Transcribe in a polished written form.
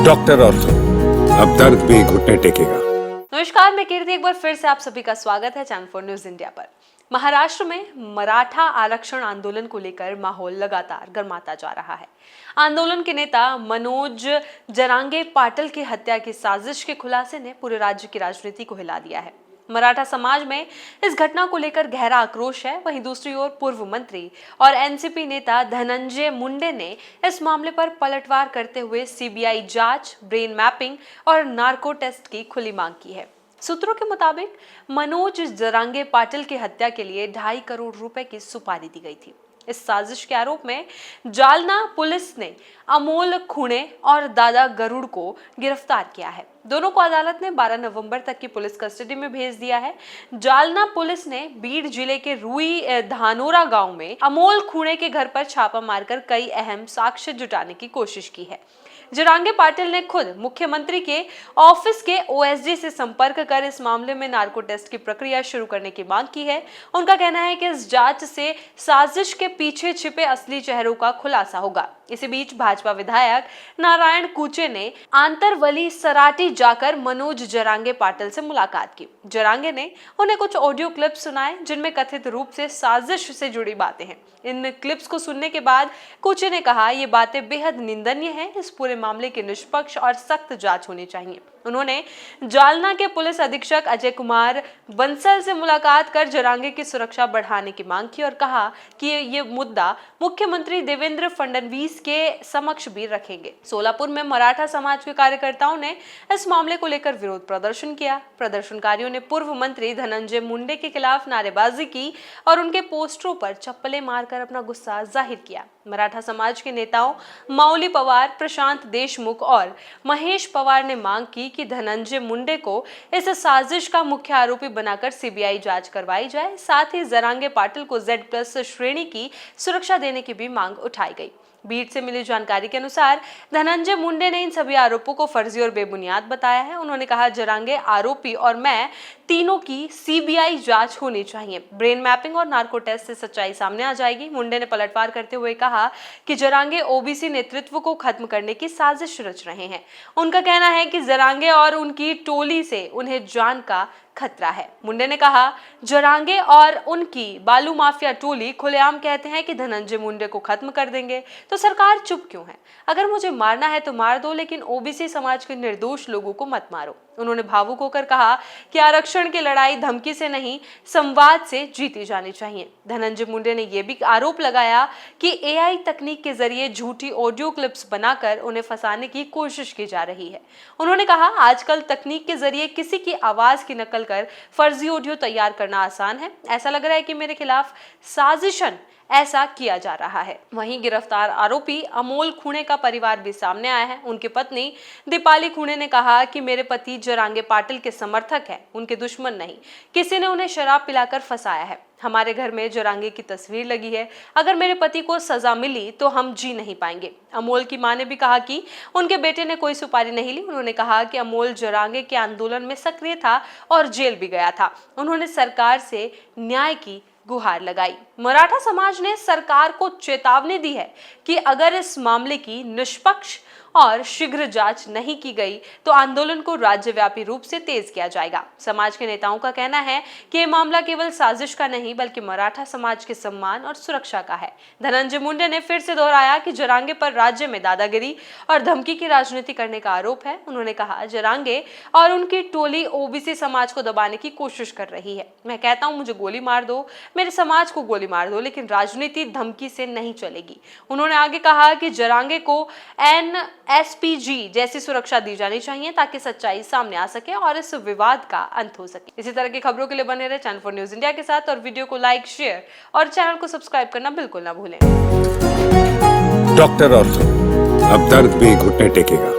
Doctor ortho, अब दर्द भी घुटने टेकेगा। नमस्कार, मैं कीर्ति एक बार फिर से आप सभी का स्वागत है चैनल 4 न्यूज इंडिया पर। महाराष्ट्र में मराठा आरक्षण आंदोलन को लेकर माहौल लगातार गर्माता जा रहा है। आंदोलन के नेता मनोज जरांगे पाटिल की हत्या की साजिश के खुलासे ने पूरे राज्य की राजनीति को हिला दिया है। मराठा समाज में इस घटना को लेकर गहरा आक्रोश है। वहीं दूसरी ओर पूर्व मंत्री और एनसीपी नेता धनंजय मुंडे ने इस मामले पर पलटवार करते हुए सीबीआई जांच, ब्रेन मैपिंग और नार्को टेस्ट की खुली मांग की है। सूत्रों के मुताबिक मनोज जरांगे पाटिल की हत्या के लिए 2.5 करोड़ रुपए की सुपारी दी गई थी। इस साजिश के आरोप में जालना पुलिस ने अमोल खुणे और दादा गरुड़ को गिरफ्तार किया है। दोनों को अदालत ने 12 नवंबर तक की पुलिस कस्टडी में भेज दिया है। जालना पुलिस ने बीड जिले के रुई धानोरा गांव में अमोल खुणे के घर पर छापा मारकर कई अहम साक्ष्य जुटाने की कोशिश की है। जरांगे पाटिल ने खुद मुख्यमंत्री के ऑफिस के ओएसडी से संपर्क कर इस मामले में नार्को टेस्ट की प्रक्रिया शुरू करने की मांग की है। उनका कहना है कि इस जांच से साजिश के पीछे छिपे असली चेहरों का खुलासा होगा। इसी बीच भाजपा विधायक नारायण कूचे ने आंतरवली सराटी जाकर मनोज जरांगे पाटिल से मुलाकात की। जरांगे ने उन्हें कुछ ऑडियो क्लिप सुनाए जिनमें कथित रूप से साजिश से जुड़ी बातें हैं। इन क्लिप्स को सुनने के बाद कूचे ने कहा, ये बातें बेहद निंदनीय हैं। इस पूरे मामले की निष्पक्ष और सख्त जांच होनी चाहिए। उन्होंने जालना के पुलिस अधीक्षक अजय कुमार बंसल से मुलाकात कर जरांगे की सुरक्षा बढ़ाने की मांग की और कहा कि ये मुद्दा मुख्यमंत्री देवेंद्र फडणवीस के समक्ष भी रखेंगे। सोलापुर में मराठा समाज के कार्यकर्ताओं ने इस मामले को लेकर विरोध प्रदर्शन किया। प्रदर्शनकारियों ने पूर्व मंत्री धनंजय मुंडे के खिलाफ नारेबाजी की और उनके पोस्टरों पर चप्पलें मारकर अपना गुस्सा जाहिर किया। मराठा समाज के नेताओं मौली पवार, प्रशांत देशमुख और महेश पवार ने मांग की कि धनंजय मुंडे को इस साजिश का मुख्य आरोपी बनाकर सीबीआई जांच करवाई जाए। साथ ही जरांगे पाटिल को Z+ श्रेणी की सुरक्षा देने की भी मांग उठाई गई। बीट से मिली जानकारी के अनुसार धनंजय मुंडे ने इन सभी आरोपों को फर्जी और बेबुनियाद बताया है। उन्होंने कहा, जरांगे आरोपी और मैं तीनों की सीबीआई जांच होनी चाहिए। ब्रेन मैपिंग और नार्को टेस्ट से सच्चाई सामने आ जाएगी। मुंडे ने पलटवार करते हुए कहा कि जरांगे ओबीसी नेतृत्व को खत्म करने की साजिश रच रहे हैं। उनका कहना है कि जरांगे और उनकी टोली से उन्हें जान का खतरा है। मुंडे ने कहा, जरांगे और उनकी बालू माफिया टोली खुलेआम कहते हैं कि धनंजय मुंडे को खत्म कर देंगे, तो सरकार चुप क्यों है? अगर मुझे मारना है तो मार दो, लेकिन ओबीसी समाज के निर्दोष लोगों को मत मारो। उन्होंने भावुक होकर कहा कि आरक्षण की लड़ाई धमकी से नहीं, संवाद से जीती जानी चाहिए। धनंजय मुंडे ने यह भी आरोप लगाया कि एआई तकनीक के जरिए झूठी ऑडियो क्लिप्स बनाकर उन्हें फंसाने की कोशिश की जा रही है। उन्होंने कहा, आजकल तकनीक के जरिए किसी की आवाज की नकल कर फर्जी ऑडियो तैयार करना आसान है। ऐसा लग रहा है कि मेरे खिलाफ साजिशन ऐसा किया जा रहा है। वहीं गिरफ्तार आरोपी अमोल खुणे का परिवार भी सामने आया है। उनकी पत्नी दीपाली खुणे ने कहा कि मेरे पति जरांगे पाटिल के समर्थक है, उनके दुश्मन नहीं। किसी ने उन्हें शराब पिलाकर फंसाया है। हमारे घर में जरांगे की तस्वीर लगी है। अगर मेरे पति को सजा मिली तो हम जी नहीं पाएंगे। अमोल की मां ने भी कहा कि उनके बेटे ने कोई सुपारी नहीं ली। उन्होंने कहा कि अमोल जरांगे के आंदोलन में सक्रिय था और जेल भी गया था। उन्होंने सरकार से न्याय की गुहार लगाई। मराठा समाज ने सरकार को चेतावनी दी है कि अगर इस मामले की निष्पक्ष और शीघ्र जांच नहीं की गई तो आंदोलन को राज्यव्यापी रूप से तेज किया जाएगा। समाज के नेताओं का कहना है कि यह मामला केवल साजिश का नहीं बल्कि मराठा समाज के सम्मान और सुरक्षा का है। धनंजय मुंडे ने फिर से दोहराया कि जरांगे पर राज्य में दादागिरी और धमकी की राजनीति करने का आरोप है। उन्होंने कहा, जरांगे और उनकी टोली ओबीसी समाज को दबाने की कोशिश कर रही है। मैं कहता हूं, मुझे गोली मार दो, मेरे समाज को गोली मार दो, लेकिन राजनीति धमकी से नहीं चलेगी। उन्होंने आगे कहा कि जरांगे को NSPG जैसी सुरक्षा दी जानी चाहिए ताकि सच्चाई सामने आ सके और इस विवाद का अंत हो सके। इसी तरह की खबरों के लिए बने रहे चैनल 4 न्यूज इंडिया के साथ और वीडियो को लाइक, शेयर और चैनल को सब्सक्राइब करना बिल्कुल ना भूलें। डॉक्टर ऑर्थो, अब दर्द भी घुटने टेकेगा।